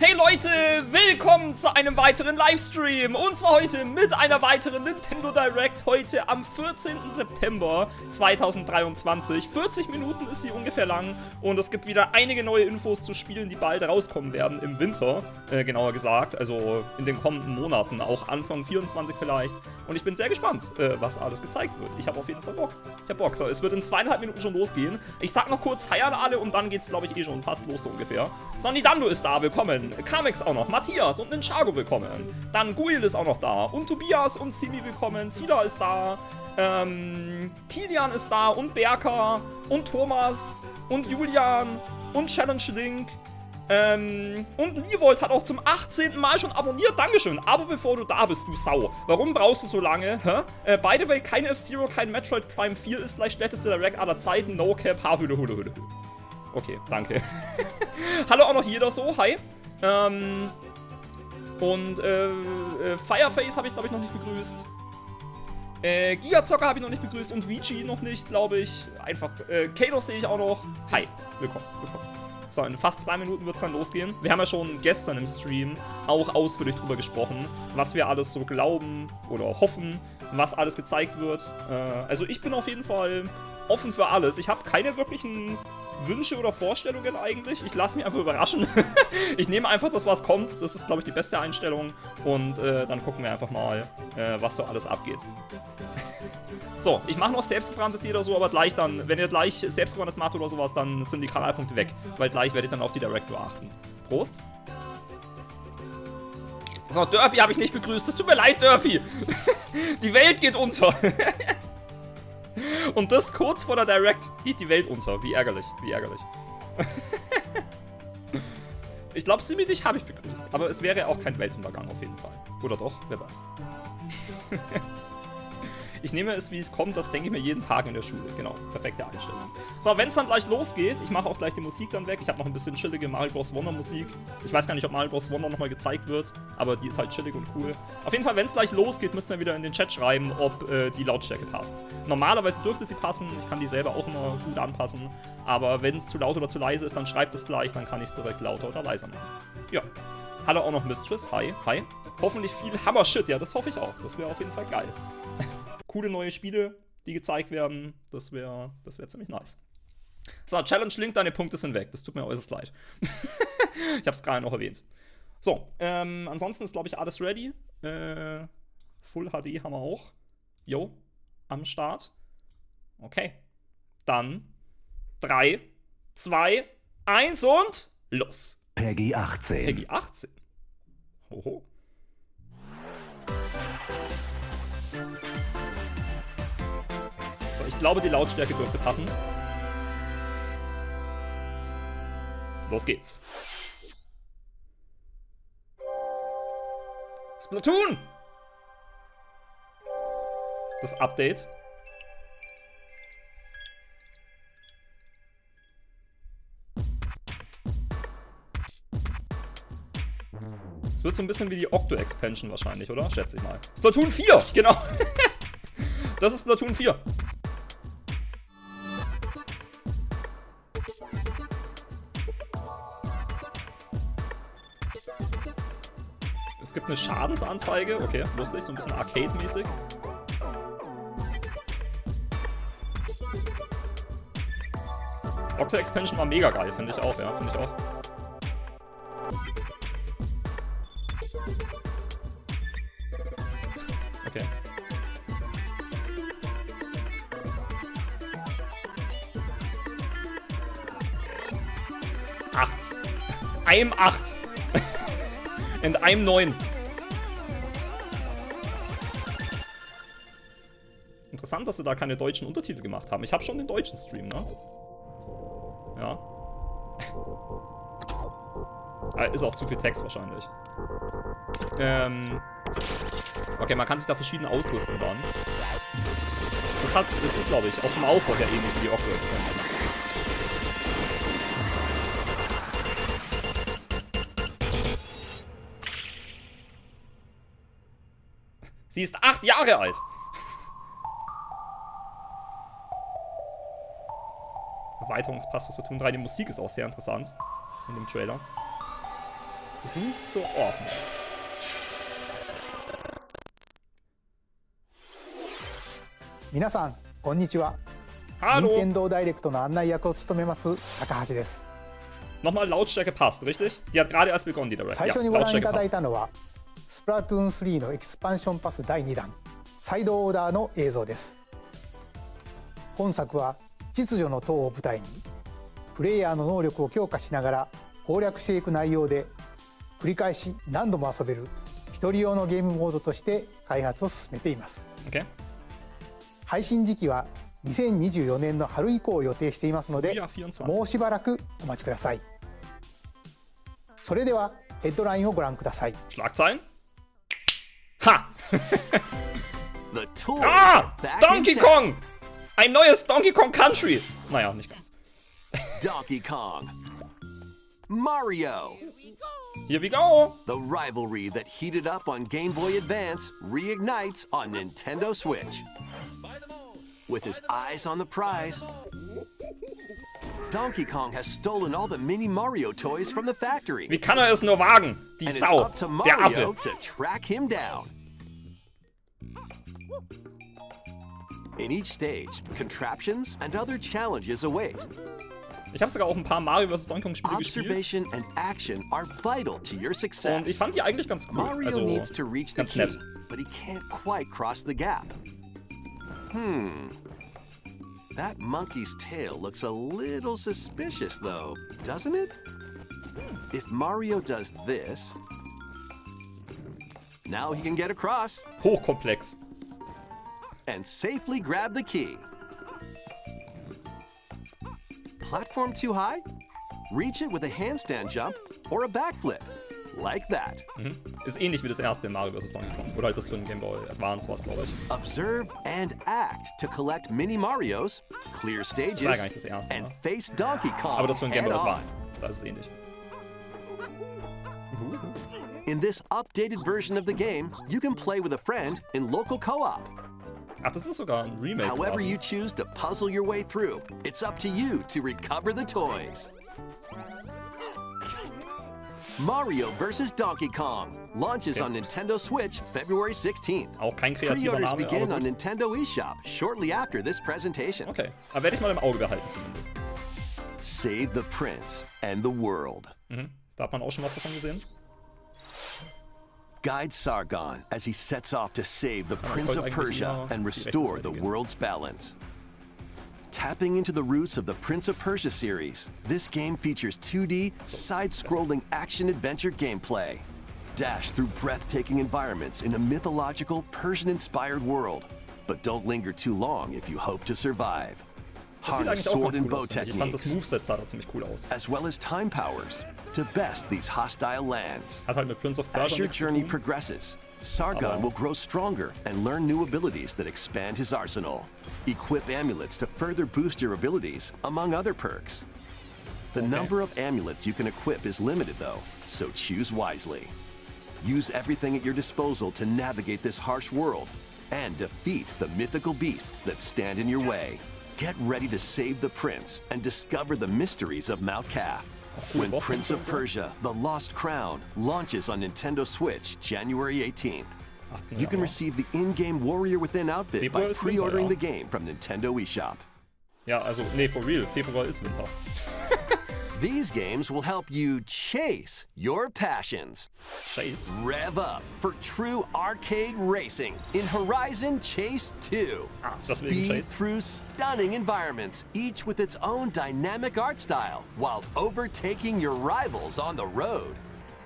Hey Leute, willkommen zu einem weiteren Livestream und zwar heute mit einer weiteren Nintendo Direct, heute am 14. September 2023. 40 Minuten ist sie ungefähr lang und es gibt wieder einige neue Infos zu Spielen, die bald rauskommen werden im Winter, genauer gesagt, also in den kommenden Monaten, auch Anfang 24 vielleicht. Und ich bin sehr gespannt, was alles gezeigt wird. Ich habe auf jeden Fall Bock. Ich habe Bock. So, es wird in 2,5 Minuten schon losgehen. Ich sag noch kurz Hi an alle und dann geht's, glaube ich, eh schon fast los so ungefähr. Sonny Dando ist da, willkommen. Kamex auch noch, Matthias und Ninjago willkommen. Dann Guil ist auch noch da und Tobias und Simi willkommen. Sida ist da. Kilian ist da und Berker und Thomas und Julian und Challenge Link. Und Liewold hat auch zum 18. Mal schon abonniert. Dankeschön. Aber bevor du da bist, du Sau. Warum brauchst du so lange? Hä? By the way, kein F-Zero, kein Metroid Prime 4 ist gleich schlechteste Direct aller Zeiten. No Cap, Haarhülle, Hülle, Hülle. Okay, danke. Hallo auch noch jeder so. Hi. Fireface habe ich, glaube ich, noch nicht begrüßt. Gigazocker habe ich noch nicht begrüßt und Vici noch nicht, glaube ich. Einfach, Kalos sehe ich auch noch. Hi, willkommen, willkommen. So, in fast 2 Minuten wird es dann losgehen. Wir haben ja schon gestern im Stream auch ausführlich drüber gesprochen, was wir alles so glauben oder hoffen, was alles gezeigt wird. Also ich bin auf jeden Fall offen für alles. Ich habe keine wirklichen Wünsche oder Vorstellungen eigentlich. Ich lasse mich einfach überraschen. Ich nehme einfach das, was kommt. Das ist, glaube ich, die beste Einstellung. Und dann gucken wir einfach mal, was so alles abgeht. So, ich mache noch selbstgebranntes jeder so, aber gleich dann, wenn ihr gleich selbstgebranntes macht oder sowas, dann sind die Kanalpunkte weg. Weil gleich werde ich dann auf die Director achten. Prost. So, Derpy habe ich nicht begrüßt. Das tut mir leid, Derpy. Die Welt geht unter. Und das kurz vor der Direct geht die Welt unter. Wie ärgerlich, wie ärgerlich. Ich glaube, Simi, dich habe ich begrüßt. Aber es wäre auch kein Weltuntergang auf jeden Fall. Oder doch? Wer weiß. Ich nehme es, wie es kommt, das denke ich mir jeden Tag in der Schule. Genau, perfekte Einstellung. So, wenn es dann gleich losgeht, ich mache auch gleich die Musik dann weg. Ich habe noch ein bisschen chillige Mario Bros. Wonder Musik. Ich weiß gar nicht, ob Mario Bros. Wonder nochmal gezeigt wird, aber die ist halt chillig und cool. Auf jeden Fall, wenn es gleich losgeht, müssen wir wieder in den Chat schreiben, ob die Lautstärke passt. Normalerweise dürfte sie passen, ich kann die selber auch immer gut anpassen. Aber wenn es zu laut oder zu leise ist, dann schreibt es gleich, dann kann ich es direkt lauter oder leiser machen. Ja. Hallo auch noch Mistress, hi, hi. Hoffentlich viel Hammer-Shit, ja, das hoffe ich auch. Das wäre auf jeden Fall geil. Coole neue Spiele, die gezeigt werden. Das wär ziemlich nice. So, Challenge Link, deine Punkte sind weg. Das tut mir äußerst leid. Ich habe es gerade noch erwähnt. So, ansonsten ist, glaube ich, alles ready. Full HD haben wir auch. Jo, am Start. Okay. Dann 3, 2, 1 und los. Peggy 18. Peggy 18. Hoho. Ich glaube, die Lautstärke dürfte passen. Los geht's. Splatoon! Das Update. Es wird so ein bisschen wie die Octo-Expansion wahrscheinlich, oder? Schätze ich mal. Splatoon 4! Genau! Das ist Splatoon 4. Es gibt eine Schadensanzeige. Okay, lustig, so ein bisschen Arcade-mäßig. Octo Expansion war mega geil, finde ich auch, ja, finde ich auch. Okay. I'm 8. And I'm 9. Interessant, dass sie da keine deutschen Untertitel gemacht haben. Ich habe schon den deutschen Stream, ne? Ja. Ist auch zu viel Text wahrscheinlich. Okay, man kann sich da verschieden ausrüsten dann. Das ist, glaube ich, auch vom Aufbau her ähnlich wie die Octo-Expansion. Sie ist 8 Jahre alt. Erweiterungspass für Splatoon 3. Die Musik ist auch sehr interessant in dem Trailer. Ruf zur Ordnung. Minasan, konnichiwa. Hallo. Nintendo Direct の案内役を務めます高橋です。 Nochmal Lautstärke passt, richtig? Die hat gerade erst begonnen, die Direct. 最初にご覧いただいたのは、スプラトゥーン3のエキスパンションパス第2弾、サイドオーダーの映像です。本作は秩序の塔を舞台に、プレイヤーの能力を強化しながら攻略していく内容で、繰り返し何度も遊べる一人用のゲームモードとして開発を進めています。Okay. 配信時期は2024年の春以降を予定していますので、もうしばらくお待ちください。それではヘッドラインをご覧ください。Schlagzeilen? Ha! The toys Ah! are back Donkey in town. Kong! Ein neues Donkey Kong Country! Naja, nicht ganz. Donkey Kong. Mario. Here we go! The rivalry that heated up on Game Boy Advance reignites on Nintendo Switch. With his eyes on the prize, Donkey Kong has stolen all the mini Mario toys from the factory. Wie kann er es nur wagen? Die And it's Sau. up to Der Mario Affe. to track him down. In each stage, contraptions and other challenges await. Ich habe sogar auch ein paar Mario vs. Donkey Kong Spiele gespielt. Observation and action are vital to your success. Und ich fand die eigentlich ganz cool. Mario Also, needs to reach the ganz key, nett. but he can't quite cross the gap. That monkey's tail looks a little suspicious though, doesn't it? If Mario does this, now he can get across Hochkomplex. and safely grab the key. Platform too high? Reach it with a handstand jump or a backflip, like that. Ist ähnlich wie das erste in Mario vs. Donkey Kong. Oder halt das für den Game Boy Advance war es, glaube ich. Observe and act to collect mini Marios, clear war stages, gar nicht das erste, and ne? face Donkey Kong Aber das für den Game Boy head on. Advance. Da ist es ähnlich. In this updated version of the game, you can play with a friend in local co-op. Ach, das ist sogar ein Remake However quasi. you choose to puzzle your way through, it's up to you to recover the toys. Mario vs. Donkey Kong launches on Nintendo Switch February 16th. Auch kein kreativer Pre-orders Name, begin aber on gut. Nintendo eShop shortly after this presentation. Okay, aber werde ich mal im Auge behalten zumindest. Save the prince and the world. Da hat man auch schon was davon gesehen. Guide Sargon as he sets off to save the das Prince sollte of eigentlich Persia immer and die restore rechte the Seite gehen. world's balance. Tapping into the roots of the Prince of Persia series, this game features 2D, side-scrolling action-adventure gameplay. Dash through breathtaking environments in a mythological, Persian-inspired world. But don't linger too long if you hope to survive. Das sieht Harness eigentlich auch sword ganz and cool bow aus, finde ich. Ich fand das techniques, Moveset sah da ziemlich cool aus. as well as time powers, to best these hostile lands. Hat halt mit Prince of As Persia your nichts zu journey tun. progresses, Sargon Aber- will grow stronger and learn new abilities that expand his arsenal. Equip amulets to further boost your abilities, among other perks. The number of amulets you can equip is limited though, so choose wisely. Use everything at your disposal to navigate this harsh world and defeat the mythical beasts that stand in your way. Get ready to save the prince and discover the mysteries of Mount Kaf. When Boss Prince of und so. Persia: The Lost Crown launches on Nintendo Switch January 18th. 18 You can Jahre. receive the in-game Warrior Within outfit Februar by ist Winter, pre-ordering ja. the game from Nintendo eShop. Ja, also, nee, for real. Februar ist Winter. These games will help you chase your passions. Chase. Rev up for true arcade racing in Horizon Chase 2. deswegen Speed Chase. through stunning environments, each with its own dynamic art style, while overtaking your rivals on the road.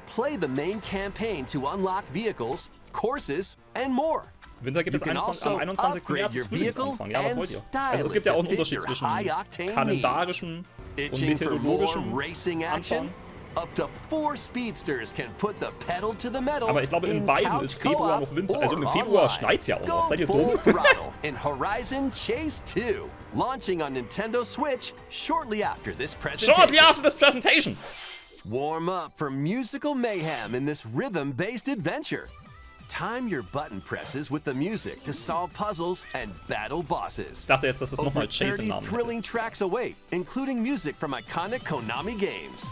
Play the main campaign to unlock vehicles, courses, and more. Winter gibt You es can 21, am also 21. upgrade März your ist vehicle Frühlingsanfang. Ja, was and wollt ihr? style Also es it gibt ja auch to einen fit Unterschied your zwischen high-octane kalendarischen und Itching for more meteorologischen racing action? Anfang. Up to 4 speedsters can put the pedal to the metal. Aber ich glaube, in in beiden couch ist Februar co-op noch Winter. Also im or Februar online. schneit's ja auch noch. Go Seid ihr full dumm? throttle in Horizon Chase 2, launching on Nintendo Switch shortly after this presentation. Shortly after this presentation! Warm up for musical mayhem in this rhythm-based adventure. Time your button presses with the music to solve puzzles and battle bosses. Ich dachte jetzt, dass es Over nochmal Chase im 30 Namen hätte. thrilling tracks await, including music from iconic Konami games.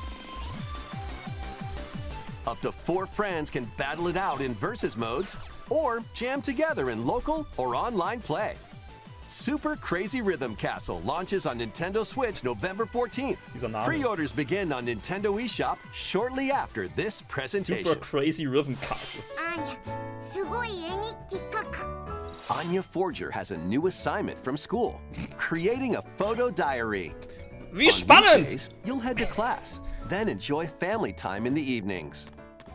Up to 4 friends can battle it out in versus modes or jam together in local or online play. Super Crazy Rhythm Castle launches on Nintendo Switch November 14th. Dieser Name. Pre-orders begin on Nintendo eShop shortly after this presentation. Super Crazy Rhythm Castle. アーニャすごい絵日記書く Anya Forger has a new assignment from school, creating a photo diary. Wie On spannend! weekdays, you'll head to class, then enjoy family time in the evenings.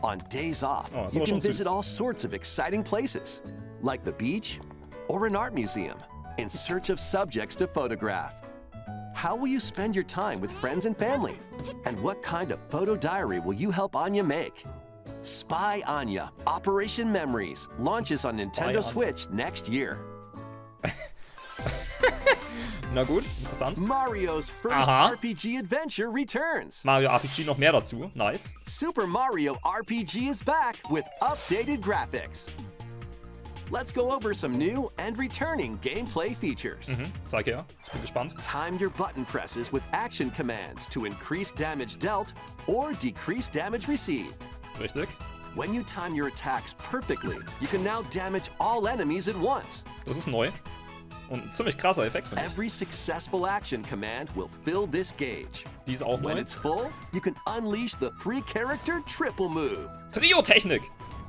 On days off, Oh, ist you aber can schon süß. visit all sorts of exciting places, like the beach or an art museum, in search of subjects to photograph. How will you spend your time with friends and family? And what kind of photo diary will you help Anya make? Spy Anya Operation Memories launches on Nintendo Anya. Switch next year. Na gut, interessant. Mario's first Aha. RPG adventure returns. Mario RPG noch mehr dazu. Nice. Super Mario RPG is back with updated graphics. Let's go over some new and returning gameplay features. Zeig her. Bin gespannt. Time your button presses with action commands to increase damage dealt or decrease damage received. Richtig. When you time your attacks perfectly, you can now damage all enemies at once. Das ist neu. Und ein ziemlich krasser Effekt, finde ich. Every successful action command will fill this gauge. Die ist auch When neu. it's full, you can unleash the 3-character triple move. Trio-Technik.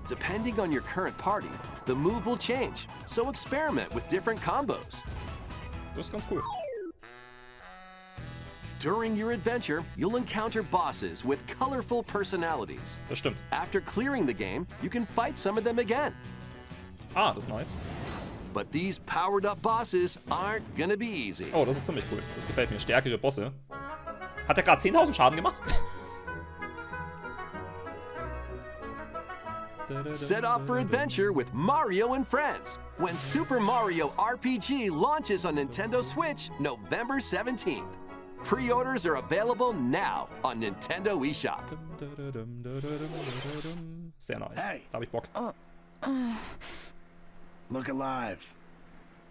Depending on your current party, the move will change, so experiment with different combos. Das ist ganz cool. During your adventure, you'll encounter bosses with colorful personalities. Das stimmt. After clearing the game, you can fight some of them again. Ah, das ist nice. But these powered-up bosses aren't gonna be easy. Oh, das ist ziemlich cool. Das gefällt mir. Stärkere Bosse. Hat er gerade 10.000 Schaden gemacht? Set off for adventure with Mario and Friends when Super Mario RPG launches on Nintendo Switch November 17th. Pre-orders are available now on Nintendo eShop. Sehr nice. Hey. Da hab ich Bock. Look alive.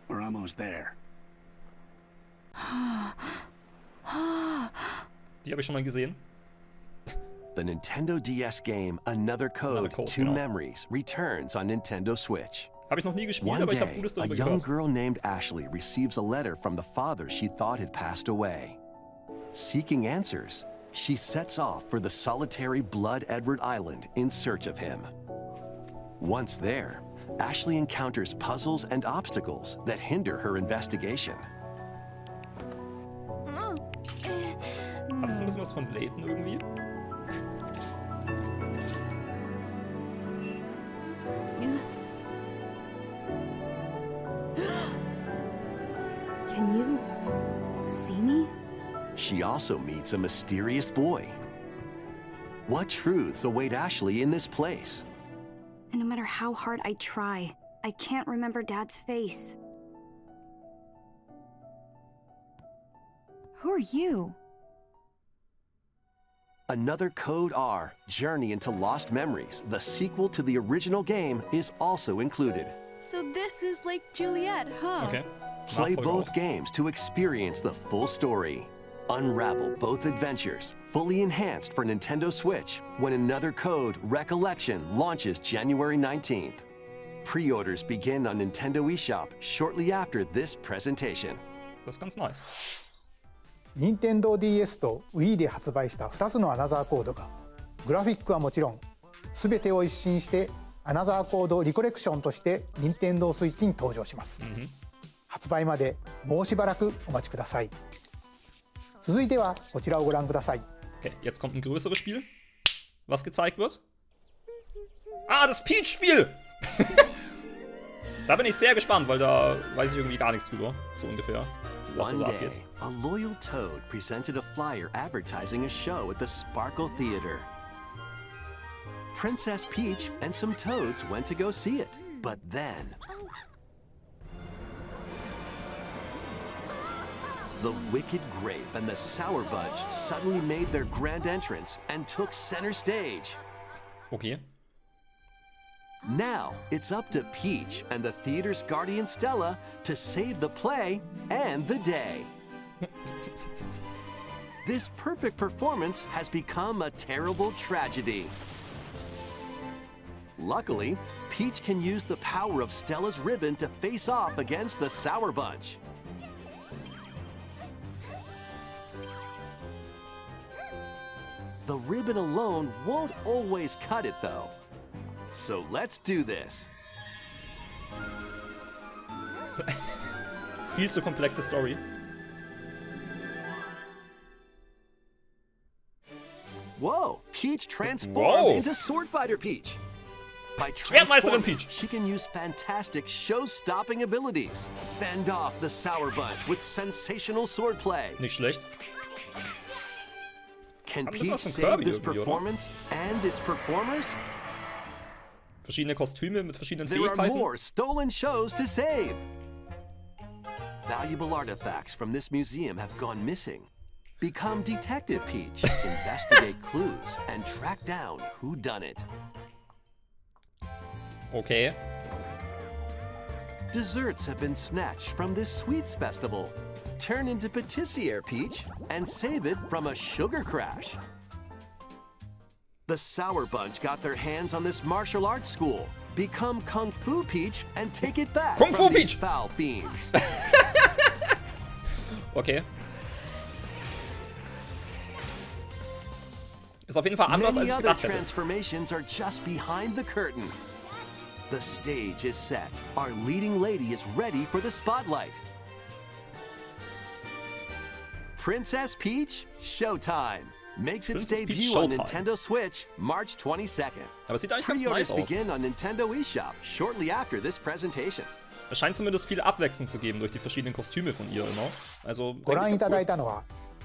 We're almost there. Die habe ich schon mal gesehen. The Nintendo DS game Another Code, Code, Two genau. Memories returns on Nintendo Switch. Habe ich noch nie gespielt, One aber ich habe day, Gutes a darüber young gehört. girl named Ashley receives a letter from the father she thought had passed away. Seeking answers, she sets off for the solitary Blood Edward Island in search of him. Once there, Ashley encounters puzzles and obstacles that hinder her investigation. Hat das ein bisschen was von Layton irgendwie? Can you see me? She also meets a mysterious boy. What truths await Ashley in this place? And no matter how hard I try, I can't remember Dad's face. Who are you? Another Code R, Journey into Lost Memories, the sequel to the original game, is also included. So this is Lake Juliet, huh? Okay. Play Nachfolger both auch. games to experience the full story. Unravel both adventures, fully enhanced for Nintendo Switch, when Another Code Recollection launches January 19th. Pre-orders begin on Nintendo eShop shortly after this presentation. Das ist ganz nice.任天堂 DS と Wii で発売した2つのアナザーコードがグラフィックはもちろん全てを一新してアナザーコードリコレクションとして任天堂スイッチに登場します、発売までもうしばらくお待ちください。続いてはこちらをご覧ください。 Okay, jetzt kommt ein größeres Spiel, was gezeigt wird. Ah, das Peach-Spiel! Da bin ich sehr gespannt, weil da weiß ich irgendwie gar nichts drüber, so ungefähr, was da One so day, abgeht. a loyal Toad presented a flyer advertising a show at the Sparkle Theater. Princess Peach and some Toads went to go see it, but then the Wicked Grape and the Sour Budge suddenly made their grand entrance and took center stage. Okay. Now, it's up to Peach and the theater's guardian Stella to save the play and the day. This perfect performance has become a terrible tragedy. Luckily, Peach can use the power of Stella's ribbon to face off against the Sour Bunch. The ribbon alone won't always cut it, though. So let's do this. Viel zu komplexe Story. Whoa, Peach transformed Whoa. into Sword Fighter Peach. By Schwertmeisterin transforming, Peach. she can use fantastic show-stopping abilities. Fend off the Sour Bunch with sensational swordplay. Nicht schlecht. Can Haben das Peach was von save Kirby this irgendwie, oder? performance and its performers? Verschiedene Kostüme mit verschiedenen There are Fähigkeiten. more stolen shows to save. Valuable artifacts from this museum have gone missing. Become Detective Peach, investigate clues, and track down who done it. Okay. Desserts have been snatched from this sweets festival. Turn into Patissiere Peach and save it from a sugar crash. The Sour Bunch got their hands on this martial arts school. Become Kung Fu Peach and take it back Kung Fu from these Peach. foul fiends. Okay. Ist auf jeden Fall anders, als Many ich other gedacht hätte. transformations are just behind the curtain. The stage is set. Our leading lady is ready for the spotlight. Princess Peach Showtime makes its Princess Peach debut on Showtime. Nintendo Switch March 22nd. Aber es sieht eigentlich ganz Pre-orders nice aus. begin on Nintendo eShop shortly after this presentation. Es scheint zumindest viel Abwechslung zu geben durch die verschiedenen Kostüme von ihr immer. Also, ご覧い eigentlich た ganz だ cool. いたのは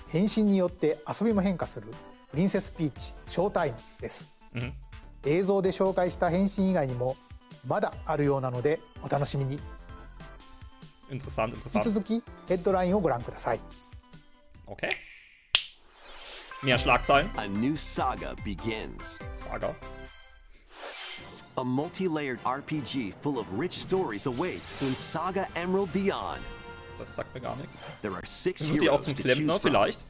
変身によって遊びも変化するプリンセスピーチショータイムです、映像で紹介した変身以外にもまだあるようなのでお楽しみに。 Interessant, 引き interessant. 続きヘッドラインをご覧ください。 Okay. Mehr Schlagzeilen. A new saga begins. Saga. A multi-layered RPG full of rich stories awaits in Saga Emerald Beyond. Das sagt mir gar nichts. There are 6 Wird die auch heroes zum to Klempner choose from. vielleicht?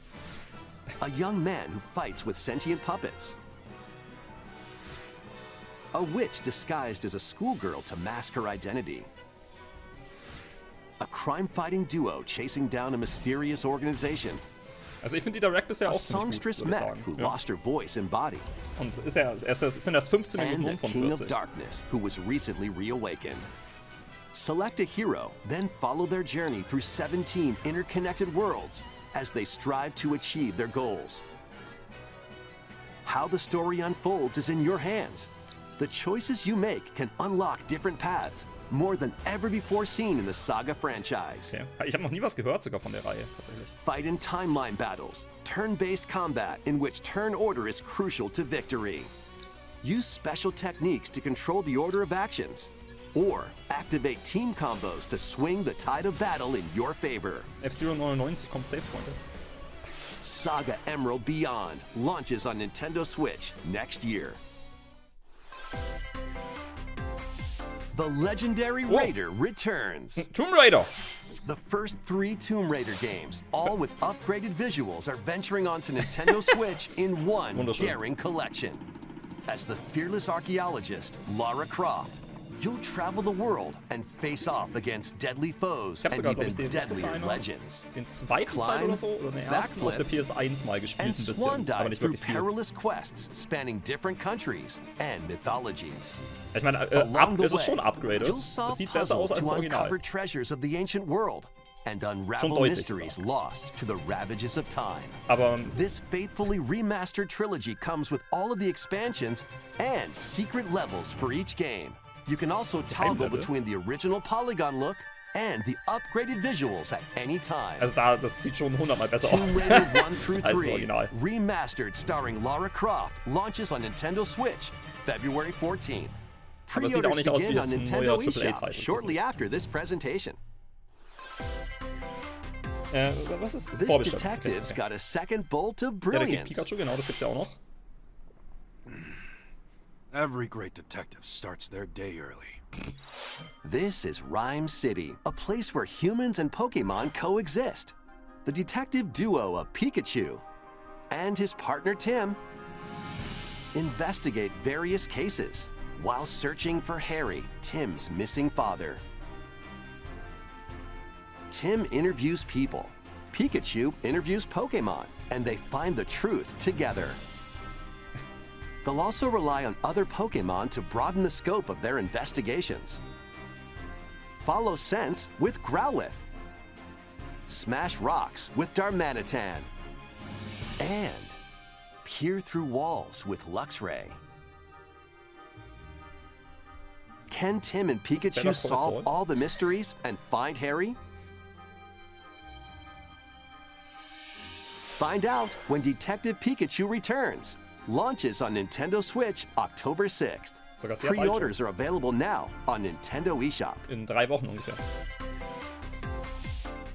A young man who fights with sentient puppets. A witch disguised as a schoolgirl to mask her identity. A crime-fighting duo chasing down a mysterious organization. Also ich finde die Direct bisher A auch ziemlich gut, songstress würde ich mech sagen. who Ja. lost her voice in body. Und ist ja, es sind erst 15 Minuten And a rum von king of 40. darkness who was recently reawakened. Select a hero, then follow their journey through 17 interconnected worlds as they strive to achieve their goals. How the story unfolds is in your hands. The choices you make can unlock different paths, more than ever before seen in the Saga franchise. Okay. Ich habe noch nie was gehört sogar von der Reihe, tatsächlich. Fight in timeline battles, turn-based combat in which turn order is crucial to victory. Use special techniques to control the order of actions, or activate team combos to swing the tide of battle in your favor. F-Zero 99 kommt safe, Freunde. Saga Emerald Beyond launches on Nintendo Switch next year. The legendary Whoa. Raider returns. Tomb Raider! The first 3 Tomb Raider games, all with upgraded visuals, are venturing onto Nintendo Switch in one Wunderschön. daring collection. As the fearless archaeologist, Lara Croft, you'll travel the world and face off against deadly foes Ich habe and sogar, glaube even ich, ist das deadlier einer? legends. Den zweiten Teil oder so, oder den ersten auf der PS1 mal gespielt ein And bisschen, swan aber dive nicht through wirklich viel. perilous quests spanning different countries and mythologies. Ich meine, Along the es ist way, schon upgraded. you'll Es solve sieht besser aus puzzles als das to Original. uncover treasures of the ancient world and unravel deutlich mysteries lost to the ravages of time. Aber This faithfully remastered trilogy comes with all of the expansions and secret levels for each game. You can also toggle Level? between the original polygon look and the upgraded visuals at any time. also das sieht schon 100-mal besser Tomb aus Raider 1 through als das 3, Original. remastered starring Lara Croft, launches on Nintendo Switch February 14th. Aber es sieht auch Pre-orders nicht aus wie begin on jetzt ein Nintendo neuer eShop AAA-Titel. shortly after this presentation. Was ist This vorbestellt? detective's Okay. got a second bolt of Detektiv brilliance. Pikachu, genau, das gibt's ja auch noch. Every great detective starts their day early. This is Rhyme City, a place where humans and Pokemon coexist. The detective duo of Pikachu and his partner Tim investigate various cases, while searching for Harry, Tim's missing father. Tim interviews people, Pikachu interviews Pokemon, and they find the truth together. They'll also rely on other Pokemon to broaden the scope of their investigations. Follow Sense with Growlithe. Smash rocks with Darmanitan. And peer through walls with Luxray. Can Tim and Pikachu solve all the mysteries and find Harry? Find out when Detective Pikachu returns. Launches on Nintendo Switch October 6th. Pre-orders are available now on Nintendo eShop. In 3 Wochen ungefähr.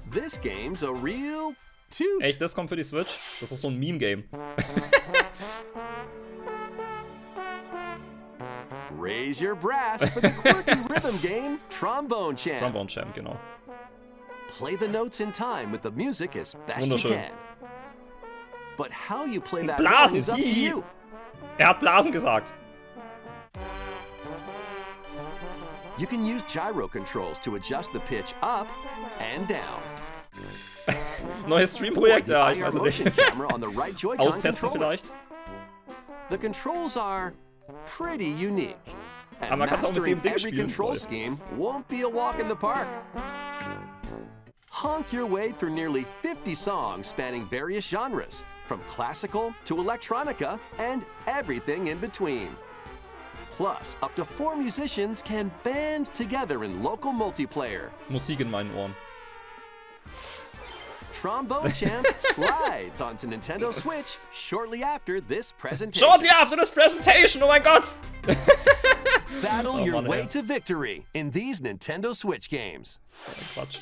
This game's a real toot. Echt, das kommt für die Switch? Das ist so ein Meme-Game. Raise your brass for the quirky rhythm game, Trombone Champ. Trombone Champ, genau. Play the notes in time with the music as best you can. But how you play that Blasen, is up to you. Hat Blasen gesagt. You can use gyro controls to adjust the pitch up and down. Neues Stream-Projekt, ja, ich IR weiß motion nicht. camera on the right Joy-Con Austesten controller. vielleicht. The controls are pretty unique. Aber And man kann's auch mit mastering dem Ding every spielen, control Leute. scheme won't be a walk in the park. Honk your way through nearly 50 songs spanning various genres, from classical to electronica and everything in between. Plus, up to 4 musicians can band together in local multiplayer. Musik in meinen Ohren. Trombone Champ slides onto Nintendo Switch shortly after this presentation. Shortly after this presentation, oh mein Gott! Battle your Mann, way ey. to victory in these Nintendo Switch games. So ein Quatsch.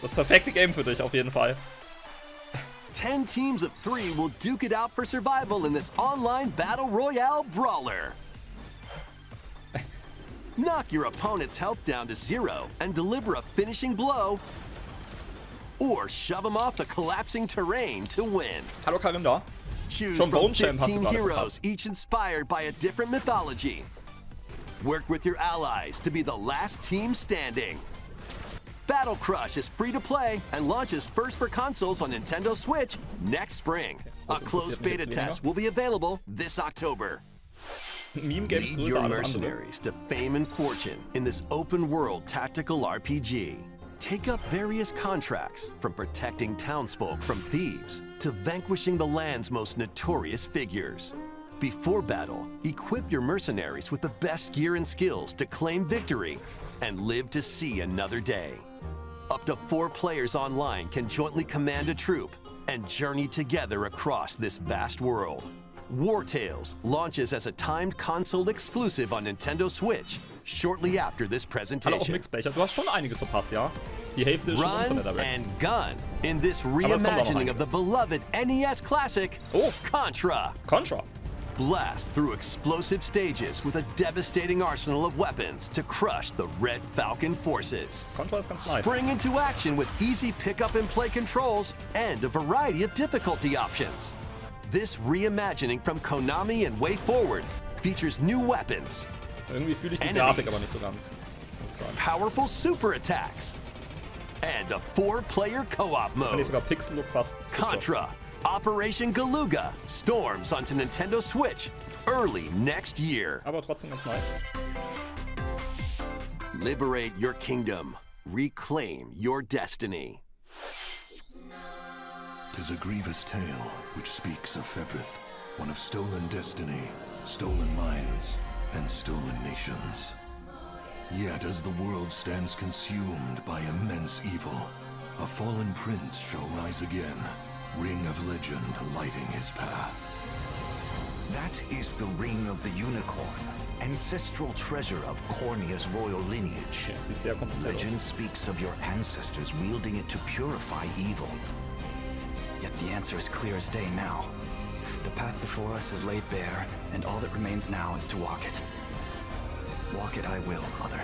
Das perfekte Game für dich, auf jeden Fall. 10 teams of 3 will duke it out for survival in this online battle royale brawler. Knock your opponent's health down to 0 and deliver a finishing blow, or shove them off the collapsing terrain to win. Hallo Karinda. Choose Schon from Bone Champ hast du 15 gerade heroes, verpasst. each inspired by a different mythology. Work with your allies to be the last team standing. Battle Crush is free to play and launches first for consoles on Nintendo Switch next spring. A Das closed interessiert mich beta jetzt test weniger. will be available this October. Meme-Games Lead größer your alles andere. mercenaries to fame and fortune in this open-world tactical RPG. Take up various contracts, from protecting townsfolk from thieves to vanquishing the land's most notorious figures. Before battle, equip your mercenaries with the best gear and skills to claim victory and live to see another day. Up to 4 players online can jointly command a troop and journey together across this vast world. War Tales launches as a timed console exclusive on Nintendo Switch shortly after this Hallo auch presentation. Mixbecher, du hast schon einiges verpasst, ja? Die Hälfte ist schon rum von Run der Direct. and gun in this es kommt auch noch reimagining of the einiges. beloved NES classic Oh. Contra. Contra. Blast through explosive stages with a devastating arsenal of weapons to crush the Red Falcon forces. Contra ist ganz nice. Spring into action with easy pick-up and play controls and a variety of difficulty options. This reimagining from Konami and WayForward features new weapons, Irgendwie fühle ich die Enemies. Grafik aber nicht so ganz, muss ich sagen. powerful super attacks, and a 4-player co-op Finde ich mode. sogar Pixel-Look fast hübscher. Contra Operation Galuga storms onto Nintendo Switch early next year. Aber trotzdem ganz nice. Liberate your kingdom. Reclaim your destiny. 'Tis a grievous tale which speaks of Fevrith, one of stolen destiny, stolen minds, and stolen nations. Yet as the world stands consumed by immense evil, a fallen prince shall rise again, ring of legend lighting his path. That is the Ring of the Unicorn, ancestral treasure of Cornea's royal lineage. Okay, sieht sehr kompliziert aus. Legend speaks of your ancestors wielding it to purify evil. Yet the answer is clear as day now. The path before us is laid bare, and all that remains now is to walk it. Walk it I will, Mother.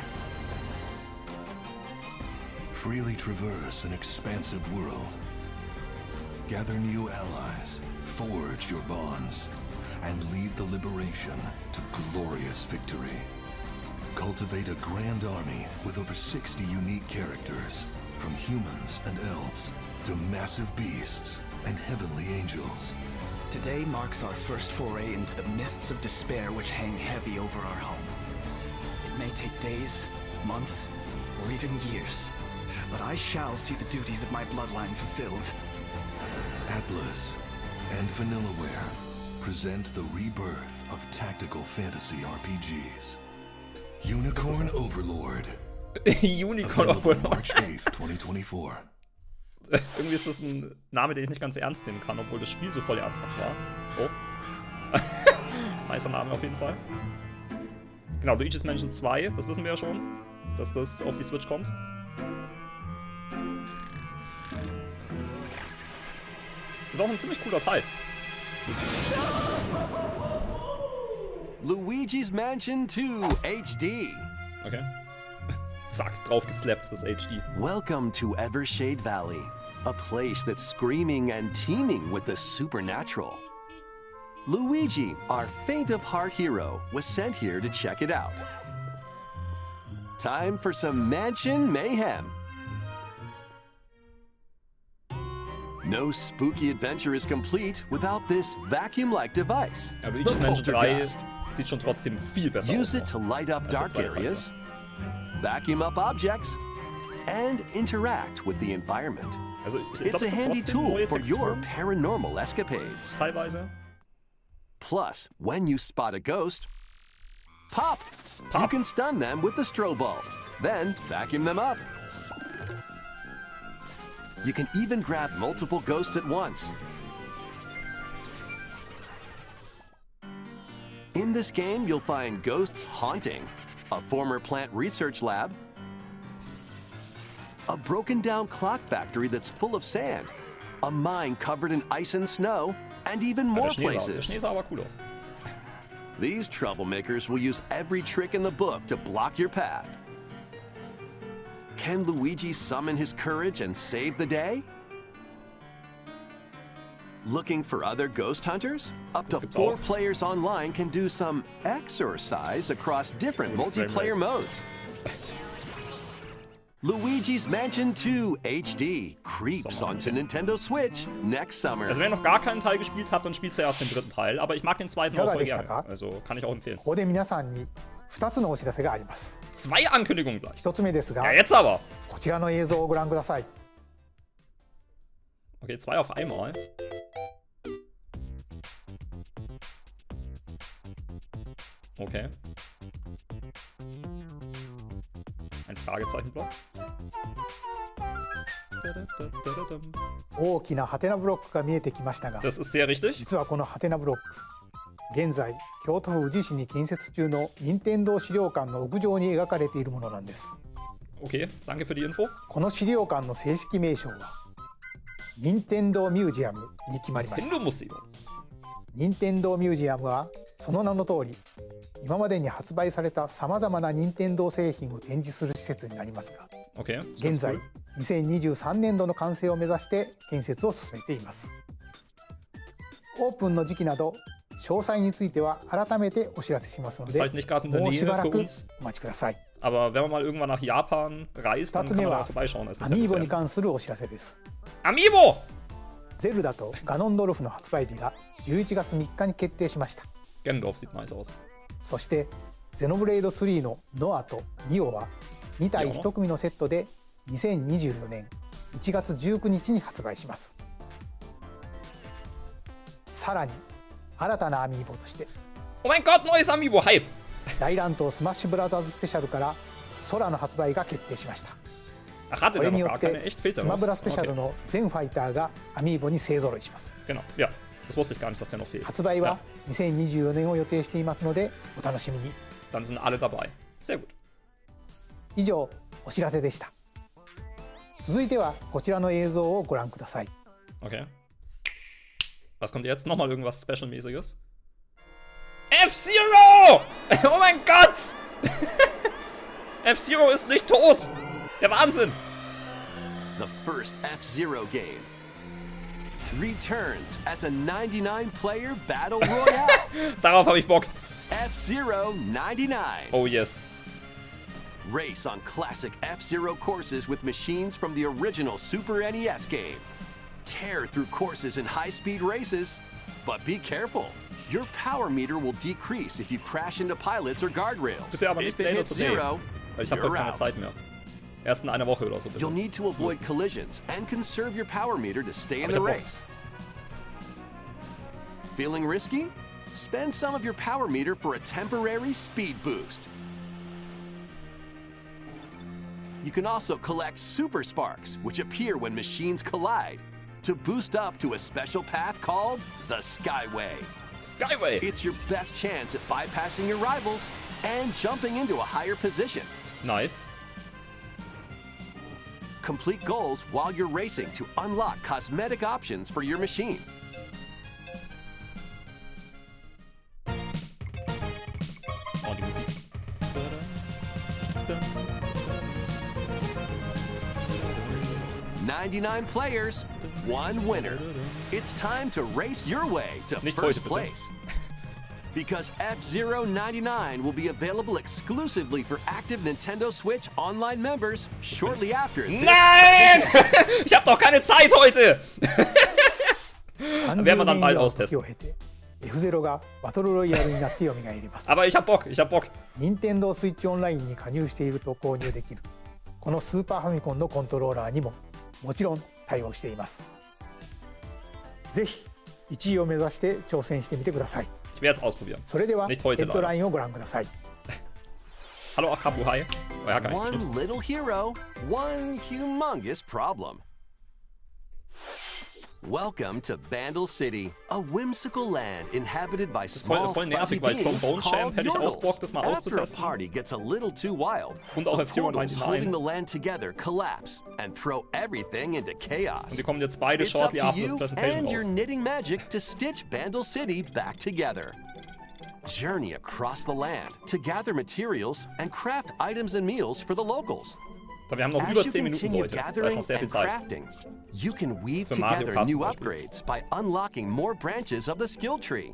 Freely traverse an expansive world. Gather new allies, forge your bonds, and lead the liberation to glorious victory. cultivate a grand army with over 60 unique characters, from humans and elves to massive beasts and heavenly angels. Today marks our first foray into the mists of despair which hang heavy over our home. It may take days, months, or even years, but I shall see the duties of my bloodline fulfilled. Atlas and Vanillaware present the rebirth of tactical fantasy RPGs. Unicorn Overlord. Unicorn Available Overlord. March 8th, 2024. Irgendwie ist das ein Name, den ich nicht ganz ernst nehmen kann, obwohl das Spiel so voll ernsthaft war. Oh. Nicer Name auf jeden Fall. Genau, Luigi's Mansion 2, das wissen wir ja schon, dass das auf die Switch kommt. Ist auch ein ziemlich cooler Teil. Luigi's Mansion 2 HD. Okay. Zack, drauf geslappt, das HD. Welcome to Evershade Valley, a place that's screaming and teeming with the supernatural. Luigi, our faint-of-heart hero, was sent here to check it out. Time for some mansion mayhem. No spooky adventure is complete without this vacuum-like device. Ja, Luigi's the Mansion 3 Poltergeist. sieht schon trotzdem viel besser aus. Use it to light up dark areas, vacuum up objects, and interact with the environment. Also, ich glaub, It's das a sind handy trotzdem tool neue for your Texturen, paranormal escapades. teilweise. Plus, when you spot a ghost, pop! You Pop. can stun them with the strobe bulb, then vacuum them up. You can even grab multiple ghosts at once. In this game, you'll find ghosts haunting, a former plant research lab, a broken-down clock factory that's full of sand, a mine covered in ice and snow, and even Ja, more der Schnee places. sah aber cool aus. These troublemakers will use every trick in the book to block your path. Can Luigi summon his courage and save the day? Looking for other ghost hunters? Up to Das gibt's 4 auch. players online can do some exercise across different multiplayer modes. Luigi's Mansion 2 HD creeps Sommer. onto Nintendo Switch next summer. Also, wenn ihr noch gar keinen Teil gespielt habt, dann spielt zuerst den dritten Teil. Aber ich mag den zweiten auch voll gerne. Also, kann ich auch empfehlen. ここで皆さんに2つのお知らせがあります。 2 Ankündigungen gleich. 1つ目ですが Ja, jetzt aber. こちらの映像をご覧ください。 Okay, 2 auf einmal. Okay. Ein Fragezeichenblock. 大きなハテナブロックが見えてきましたが、 Das ist sehr richtig. 実はこのハテナブロック、現在京都府宇治市に建設中の任天堂資料館の屋上に描かれているものなんです。 Okay, danke für die Info. この資料館の正式名称は任天堂ミュージアムに決まりました。 Nintendo-Museum. 任天堂ミュージアムはその名の通り、今までに発売されたさまざまな任天堂製品を展示する施設になりますが、 Okay, das ist 現 ganz 在 cool. 2023年度の完成を目指して建設を進めています。オープンの時期など詳細については改めてお知らせしますの Ist で、 halt nicht gerade in der もうしば Nähe ら für く uns. お待ちください。 Aber wenn man mal irgendwann nach Japan reist, dann 2つ kann 目 man da は vorbeischauen. Das ist ア nicht ミーボ entfernt. に関するお知らせです。 Amiibo! ゼルダとガノンドルフの発売日が11月3日に決定しました。 Ganondorf sieht nice aus. そしてゼノブレイド3のノアとニオは2体1組のセットで2024年1月19日に発売します。さらに新たなアミーボとして Oh mein Gott, neues Amiibo, Hype! 大乱闘スマッシュブラザーズスペシャルから空の発売が決定しました。 Ach, hatte これ der に noch よ gar って keine? Echt? Fehlt ス der マ noch? ブラスペシャル Okay. の全ファイターがアミーボに勢ぞろいします。 Genau, ja. Das wusste ich gar nicht, dass der noch fehlt. 発売は2024年を予定していますのでお楽しみに。 Dann sind alle dabei. Sehr gut. 以上お知らせでした。続いてはこちらの映像をご覧ください。 Okay. Was kommt jetzt? Nochmal irgendwas Special-mäßiges? F-Zero! Oh mein Gott! F-Zero ist nicht tot! Der Wahnsinn! The first F-Zero game returns as a 99-player battle royale. Darauf habe ich Bock. F-Zero 99. Oh yes. Race on classic F-Zero courses with machines from the original Super NES game. Tear through courses in high-speed races. But be careful. Your power meter will decrease if you crash into pilots or guardrails. Bitte aber nicht If it Pläne hits zu nehmen, zero, weil ich habe heute you're keine out. Zeit mehr. Erst in einer Woche oder so. Bitte. You'll need to avoid collisions and conserve your power meter to stay in Aber the ich hab Bock. race. Feeling risky? Spend some of your power meter for a temporary speed boost. You can also collect super sparks, which appear when machines collide, to boost up to a special path called the Skyway. Skyway! It's your best chance at bypassing your rivals and jumping into a higher position. Nice. Complete goals while you're racing to unlock cosmetic options for your machine. Oh, die Musik. 99 players, 1 winner. It's time to race your way to Nicht first heute, bitte. place. Because F-Zero 99 will be available exclusively for active Nintendo Switch Online members shortly after this. Nein! Ich hab doch keine Zeit heute! 30 werden wir dann 年 bald 以上の austesten. 時を経て F0 がバトルロイヤルになって蘇ります。 Aber ich hab Bock, ich hab Bock. Nintendo Switch Online に加入していると購入できるこのスーパーファミコンのコントローラーにももちろん対応しています。ぜひ1位を目指して挑戦してみてください。 Ich werde es ausprobieren. それではヘ Nicht heute ッドラインをご覧ください。 Hallo Akabu, hi. Oh ja, geil. One Stimmt's. little hero, one humongous problem. Welcome to Bandle City, a whimsical land inhabited by small voll fuzzy nervig, weil beings Trombone Champ called hätte ich auch Bock, Yordles. das mal After a auszutesten. party gets a little too wild, Und auch the F-Zero portals 99. holding the land together collapse and throw everything into chaos. Und die kommen jetzt beide It's up shortly to after this you presentation and your raus. knitting magic to stitch Bandle City back together. Journey across the land to gather materials and craft items and meals for the locals. Aber wir haben noch As über you 10 Minuten, continue Leute. Da ist gathering noch sehr viel and Zeit. crafting, you can weave Für Mario together Kart new zum Beispiel. upgrades by unlocking more branches of the skill tree.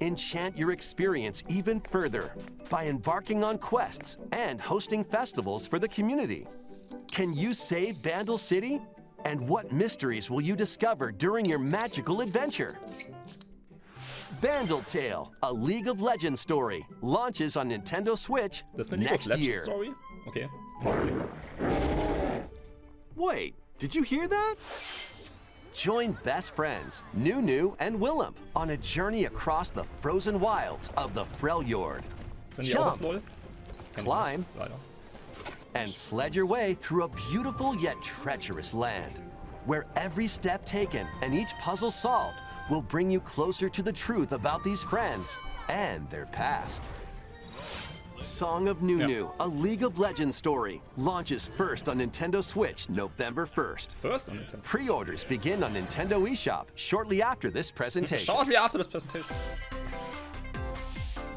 Enchant your experience even further by embarking on quests and hosting festivals for the community. Can you save Bandle City? And what mysteries will you discover during your magical adventure? Bandle Tale, a League of Legends story, launches on Nintendo Switch Das ist eine League of next Legends year. Story? Okay. Wait, did you hear that? Join best friends, Nunu and Willem, on a journey across the frozen wilds of the Freljord. Sind die auch aus Jump, LOL? climb, Leider. and sled your way through a beautiful yet treacherous land, where every step taken and each puzzle solved will bring you closer to the truth about these friends and their past. Song of Nunu, a League of Legends story, launches first on Nintendo Switch November 1st. First on Nintendo. Pre-orders begin on Nintendo eShop shortly after this presentation. Shortly after this presentation.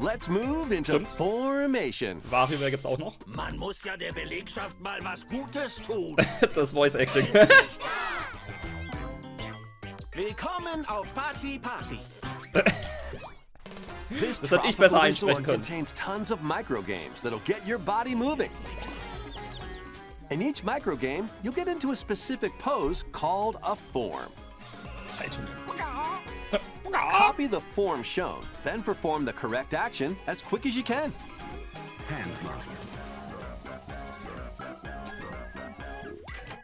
Let's move into Stimmt. Formation. WarioWare gibt's auch noch. Man muss ja der Belegschaft mal was Gutes tun. Das Voice Acting. Willkommen auf Party Party. This Das hätte ich tropical besser einsprechen resort können. contains tons of microgames that'll get your body moving. In each microgame, you'll get into a specific pose called a form. Copy the form shown, then perform the correct action as quick as you can.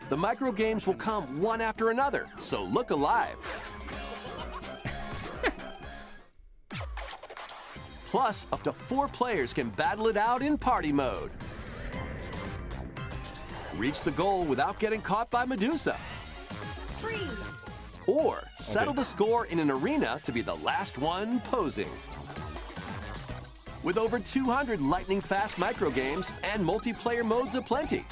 The microgames will come one after another, so look alive. Plus, up to 4 players can battle it out in party mode. Reach the goal without getting caught by Medusa. Or settle the score in an arena to be the last one posing. With over 200 lightning-fast microgames and multiplayer modes aplenty,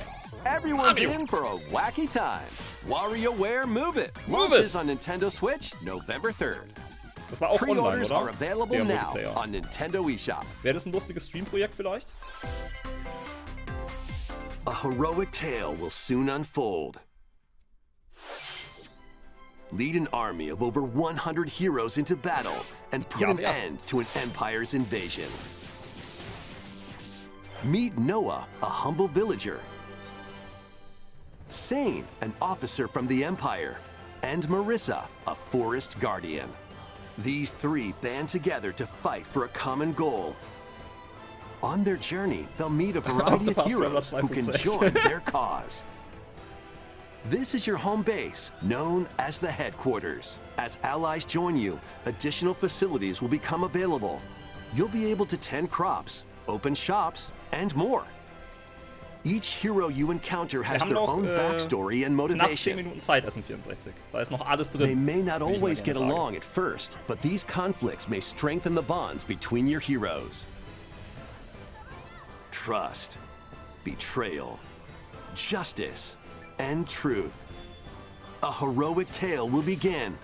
everyone's Mario. in for a wacky time. WarioWare Move It Move launches It. on Nintendo Switch November 3rd. Das war auch online, Pre-orders are oder? available Der now Multiplayer. on Nintendo eShop. Wäre das ein lustiges Streamprojekt vielleicht? A heroic tale will soon unfold. Lead an army of over 100 heroes into battle and put Ja, an wär's. end to an empire's invasion. Meet Noah, a humble villager. Sane, an officer from the Empire. And Marissa, a forest guardian. These three band together to fight for a common goal. On their journey, they'll meet a variety of heroes who can join their cause. This is your home base, known as the headquarters. As allies join you, additional facilities will become available. You'll be able to tend crops, open shops, and more. Each hero you encounter has their own backstory and motivation. Knapp 10 Minuten Zeit, SN64. Da ist noch alles drin. They may not always get along at first, but these conflicts may strengthen the bonds between your heroes. Trust, betrayal, justice, and truth. A heroic tale will begin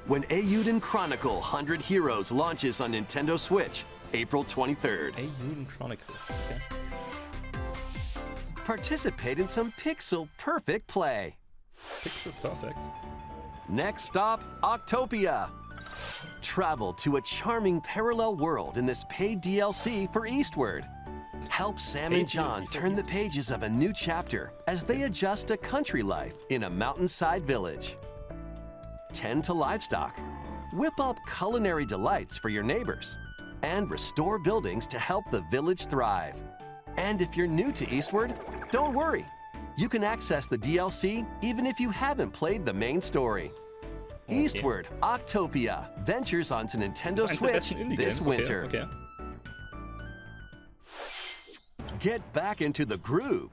when Eiyuden Chronicle 100 Heroes launches on Nintendo Switch, April 23rd. Eiyuden Chronicle. Okay. Participate in some pixel-perfect play. Pixel perfect. Next stop, Octopia. Travel to a charming parallel world in this paid DLC for Eastward. Help Sam and John turn the pages of a new chapter as they adjust to country life in a mountainside village. Tend to livestock, whip up culinary delights for your neighbors, and restore buildings to help the village thrive. And if you're new to Eastward, don't worry. You can access the DLC even if you haven't played the main story. Okay. Eastward, Octopia ventures onto Nintendo Switch this winter. Okay. Get back into the groove.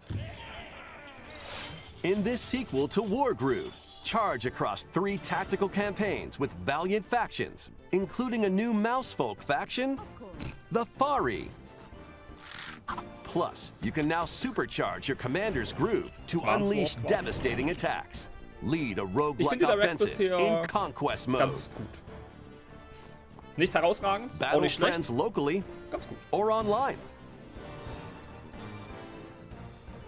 In this sequel to Wargroove, charge across 3 tactical campaigns with valiant factions, including a new Mousefolk faction, the Fari. Plus, you can now supercharge your commander's groove to unleash devastating attacks. Lead a roguelike offensive in conquest mode. Ganz gut. Nicht herausragend, auch Battle nicht friends schlecht. locally Ganz gut. or online.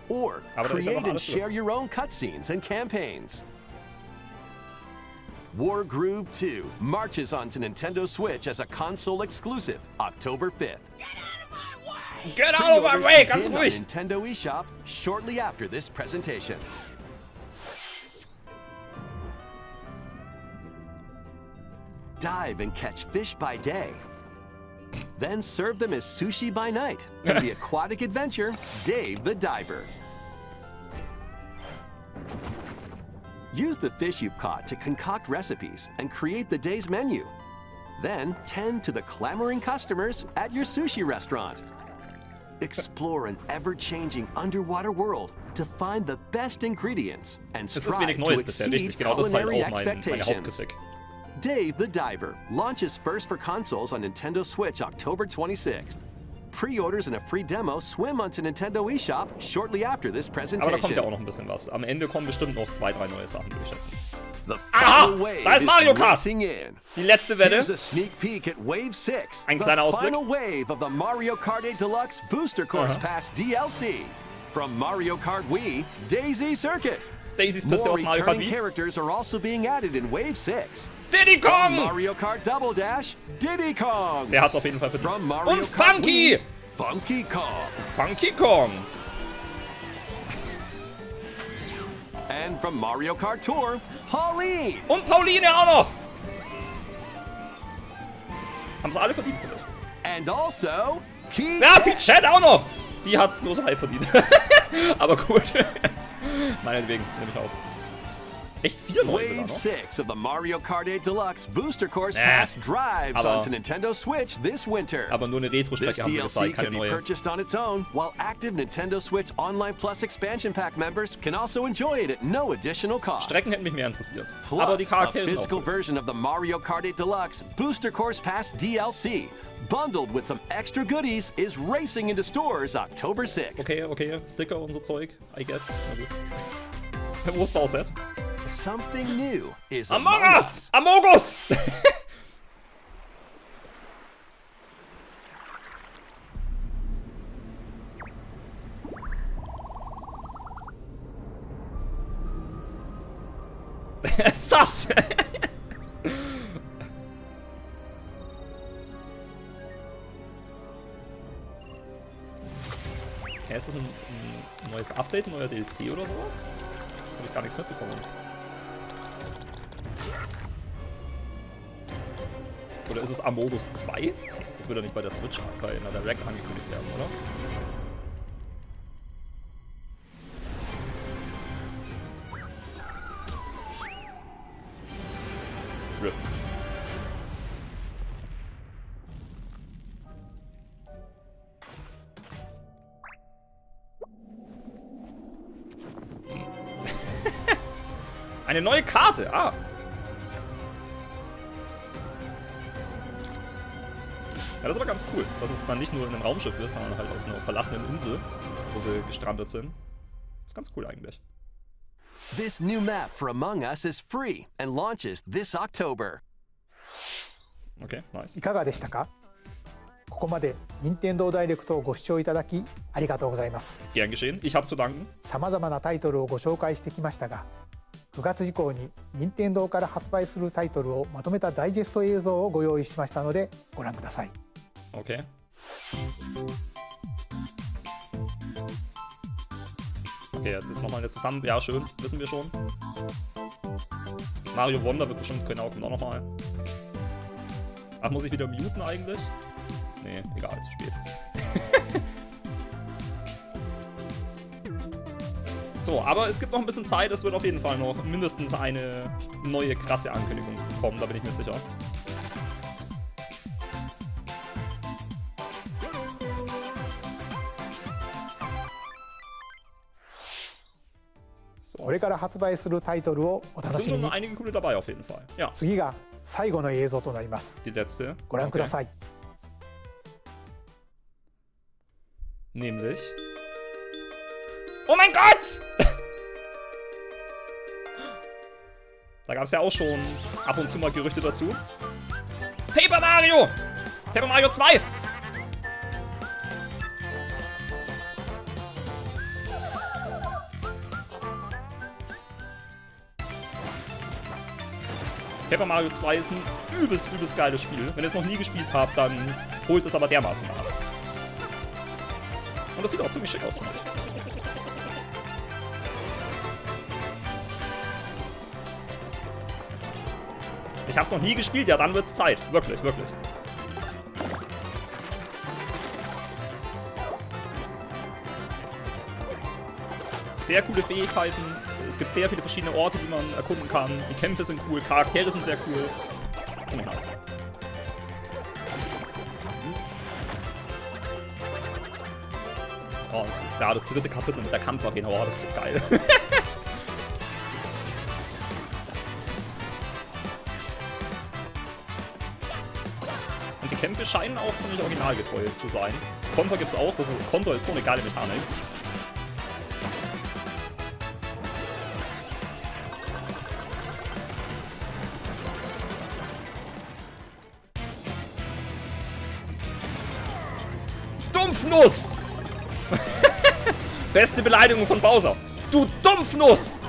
Or create and share your own cutscenes and campaigns. Wargroove 2 marches onto Nintendo Switch as a console exclusive October 5th. Get out of my way, ganz On ruhig! Nintendo eShop shortly after this presentation. Dive and catch fish by day. Then serve them as sushi by night in the aquatic adventure, Dave the Diver. Use the fish you've caught to concoct recipes and create the day's menu. Then tend to the clamoring customers at your sushi restaurant. Explore an ever-changing underwater world to find the best ingredients and Es ist strive wenig to Neues bisher, exceed richtig. Genau das ist halt culinary auch meine expectations. Hauptkritik. Dave the Diver launches first for consoles on Nintendo Switch October 26th. Pre-orders and a free demo swim onto Nintendo eShop shortly after this Aber da kommt ja presentation. auch noch ein bisschen was. Am Ende kommen bestimmt noch 2, 3 neue Sachen, würde ich schätzen. The Aha! final wave Da ist is Mario Kart! racing in. Die letzte Welle. Here's a sneak peek at Wave 6, Ein the kleiner Ausblick. final wave of the Mario Kart 8 Deluxe Booster Course Pass DLC. From Mario Kart Wii, Daisy Circuit. Daisys beste More aus Mario Kart returning Wii. characters are also being added in Wave 6. Diddy From Kong! Mario Kart Double Dash, Diddy Kong. Der hat's auf jeden Fall verdient. From Mario Und Kart Funky! Wii, Funky Kong. Funky Kong! And from Mario Kart Tour, Pauline. Und Pauline auch noch! Haben sie alle verdient, finde ich. And also, Peach. Ja, Peachette auch noch! Die hat's nur so halb verdient. Aber gut. Meinetwegen, nehme ich auf. Echt 4 neue sogar Wave noch. 6 of the Mario Kart 8 Deluxe Booster Course Pass drives aber- onto Nintendo Switch this winter. Aber nur eine This Retro-Strecke haben sie DLC gezeigt, keine can be neue. purchased on its own, while active Nintendo Switch Online Plus Expansion Pack members can also enjoy it at no additional cost. Strecken hätten mich mehr interessiert. Plus, Aber die a Charaktere sind auch physical cool. version of the Mario Kart 8 Deluxe Booster Course Pass DLC, bundled with some extra goodies, is racing into stores October 6th. Okay, Sticker und so Zeug, I guess. Na gut. Wo ist Bauset? Something new is Among Us! Amogus! Sass! Okay, ist das ein neues Update, ein neuer DLC oder sowas? Habe ich gar nichts mitbekommen. Oder ist es Amodus 2? Das wird ja nicht bei der Switch, bei einer Direct angekündigt werden, oder? RIP. Eine neue Karte, ah. Ja, das ist aber ganz cool, dass es dann nicht nur in einem Raumschiff ist, sondern halt auf einer verlassenen Insel, wo sie gestrandet sind. Das ist ganz cool eigentlich. This new map for Among Us is free and launches this October. Okay, nice. いかがでしたか？ここまで任天堂ダイレクトをご視聴いただきありがとうございます。 Gern geschehen. Ich habe zu danken. さまざまなタイトルをご紹介してきましたが、9月以降に任天堂から発売するタイトルをまとめたダイジェスト映像をご用意しましたのでご覧ください。 Okay. Okay, jetzt nochmal eine zusammen. Ja, schön. Wissen wir schon. Mario Wonder wird bestimmt genau, kommt auch nochmal. Ach, muss ich wieder muten eigentlich? Nee, egal, zu spät. So, aber es gibt noch ein bisschen Zeit. Es wird auf jeden Fall noch mindestens eine neue krasse Ankündigung kommen, da bin ich mir sicher. So. これから発売するタイトルをお楽 Es し sind み schon に。 einige coole dabei auf jeden Fall. Ja, 次が最後の映像となります。 die letzte. ご覧ください。 Nämlich. Oh mein Gott! Da gab es ja auch schon ab und zu mal Gerüchte dazu. Paper Mario! Paper Mario 2! Paper Mario 2 ist ein übelst geiles Spiel. Wenn ihr es noch nie gespielt habt, dann holt es aber dermaßen nach. Und das sieht auch ziemlich schick aus, finde ich. Ich hab's noch nie gespielt, ja, dann wird's Zeit. Wirklich. Sehr coole Fähigkeiten. Es gibt sehr viele verschiedene Orte, die man erkunden kann. Die Kämpfe sind cool, Charaktere sind sehr cool. Ziemlich nice. Oh, ja, das dritte Kapitel mit der Kampfarena, oh, das ist so geil. Und die Kämpfe scheinen auch ziemlich originalgetreu zu sein. Konter gibt's auch, Konter ist so eine geile Mechanik. Dumpfnuss! Beste Beleidigung von Bowser. Du Dumpfnuss!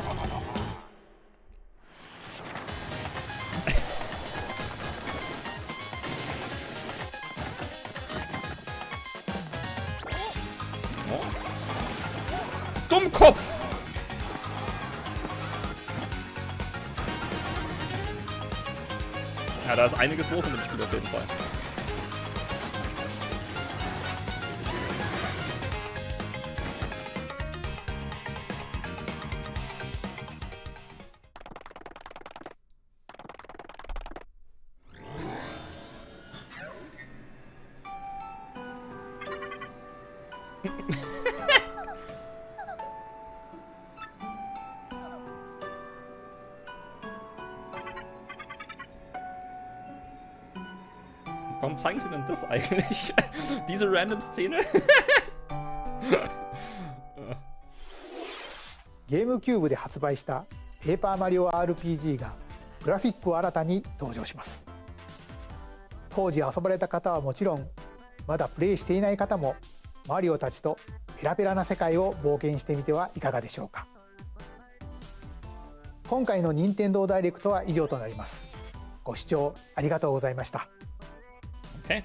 Dummkopf! Ja, da ist einiges los in dem Spiel auf jeden Fall. Warum zeigen sie denn das eigentlich? Diese random Szene? ゲームキューブで発売したペーパーマリオ RPG がグラフィックを新たに登場します。当時遊ばれた方はもちろん、まだプレイしていない方もマリオたちとペラペラな世界を冒険してみてはいかがでしょうか。今回の任天堂ダイレクトは以上となります。ご視聴ありがとうございました。 Okay.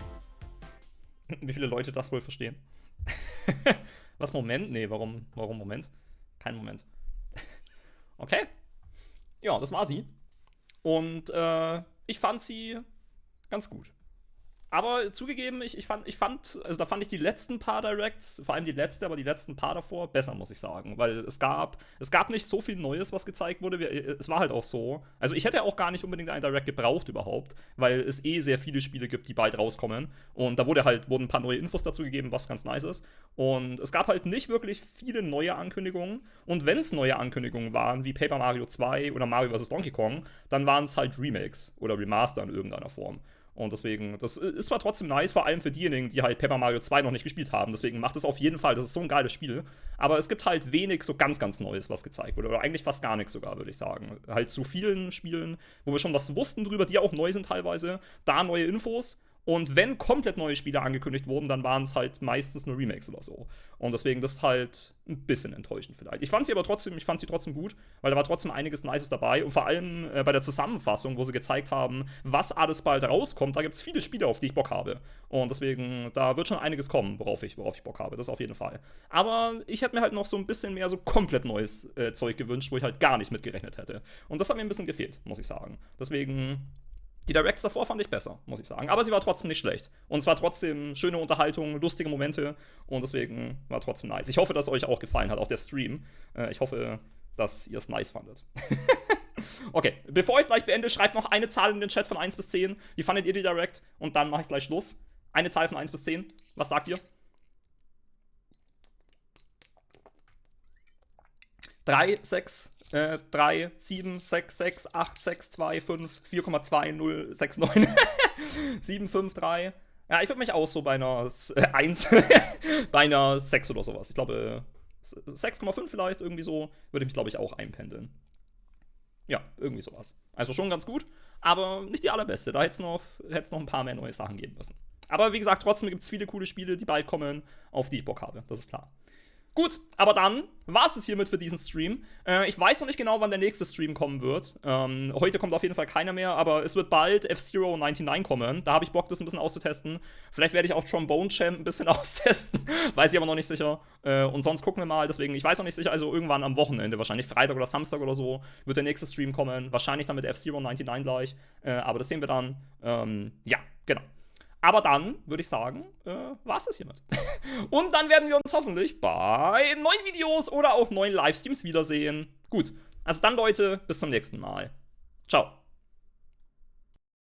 Wie viele Leute das wohl verstehen? Was, Moment? Nee, warum Moment? Kein Moment. Okay. Ja, das war sie. Und ich fand sie ganz gut. Aber zugegeben, also da fand ich die letzten paar Directs, vor allem die letzte, aber die letzten paar davor, besser, muss ich sagen. Weil es gab nicht so viel Neues, was gezeigt wurde. Es war halt auch so. Also ich hätte auch gar nicht unbedingt einen Direct gebraucht überhaupt, weil es sehr viele Spiele gibt, die bald rauskommen. Und da wurden ein paar neue Infos dazu gegeben, was ganz nice ist. Und es gab halt nicht wirklich viele neue Ankündigungen. Und wenn es neue Ankündigungen waren, wie Paper Mario 2 oder Mario vs. Donkey Kong, dann waren es halt Remakes oder Remaster in irgendeiner Form. Und deswegen, das ist zwar trotzdem nice, vor allem für diejenigen, die halt Paper Mario 2 noch nicht gespielt haben. Deswegen macht es auf jeden Fall, das ist so ein geiles Spiel. Aber es gibt halt wenig so ganz, ganz Neues, was gezeigt wurde. Oder eigentlich fast gar nichts sogar, würde ich sagen. Halt zu vielen Spielen, wo wir schon was wussten drüber, die auch neu sind teilweise. Da neue Infos. Und wenn komplett neue Spiele angekündigt wurden, dann waren es halt meistens nur Remakes oder so. Und deswegen, das ist halt ein bisschen enttäuschend vielleicht. Ich fand sie trotzdem gut, weil da war trotzdem einiges Nices dabei. Und vor allem bei der Zusammenfassung, wo sie gezeigt haben, was alles bald rauskommt, da gibt es viele Spiele, auf die ich Bock habe. Und deswegen, da wird schon einiges kommen, worauf ich Bock habe. Das auf jeden Fall. Aber ich hätte mir halt noch so ein bisschen mehr so komplett neues Zeug gewünscht, wo ich halt gar nicht mitgerechnet hätte. Und das hat mir ein bisschen gefehlt, muss ich sagen. Deswegen, die Directs davor fand ich besser, muss ich sagen. Aber sie war trotzdem nicht schlecht. Und es war trotzdem schöne Unterhaltung, lustige Momente. Und deswegen war trotzdem nice. Ich hoffe, dass es euch auch gefallen hat, auch der Stream. Ich hoffe, dass ihr es nice fandet. Okay, bevor ich gleich beende, schreibt noch eine Zahl in den Chat von 1 bis 10. Wie fandet ihr die Direct? Und dann mache ich gleich Schluss. Eine Zahl von 1 bis 10. Was sagt ihr? 3, 6, 3, 7, 6, 6, 8, 6, 2, 5, 4,2, 0, 6, 9, 7, 5, 3. Ja, ich würde mich auch so bei einer 1, bei einer 6 oder sowas. Ich glaube, 6,5 vielleicht, irgendwie so, würde ich mich, glaube ich, auch einpendeln. Ja, irgendwie sowas. Also schon ganz gut, aber nicht die allerbeste. Da hätte es noch ein paar mehr neue Sachen geben müssen. Aber wie gesagt, trotzdem gibt es viele coole Spiele, die bald kommen, auf die ich Bock habe. Das ist klar. Gut, aber dann war es hiermit für diesen Stream. Ich weiß noch nicht genau, wann der nächste Stream kommen wird. Heute kommt auf jeden Fall keiner mehr, aber es wird bald F-Zero 99 kommen. Da habe ich Bock, das ein bisschen auszutesten. Vielleicht werde ich auch Trombone Champ ein bisschen austesten. Weiß ich aber noch nicht sicher. Und sonst gucken wir mal. Deswegen, ich weiß noch nicht sicher. Also irgendwann am Wochenende, wahrscheinlich Freitag oder Samstag oder so, wird der nächste Stream kommen. Wahrscheinlich dann mit F-Zero 99 gleich. Aber das sehen wir dann. Ja, genau. Aber dann, würde ich sagen, war es das hiermit. Und dann werden wir uns hoffentlich bei neuen Videos oder auch neuen Livestreams wiedersehen. Gut, also dann, Leute, bis zum nächsten Mal. Ciao.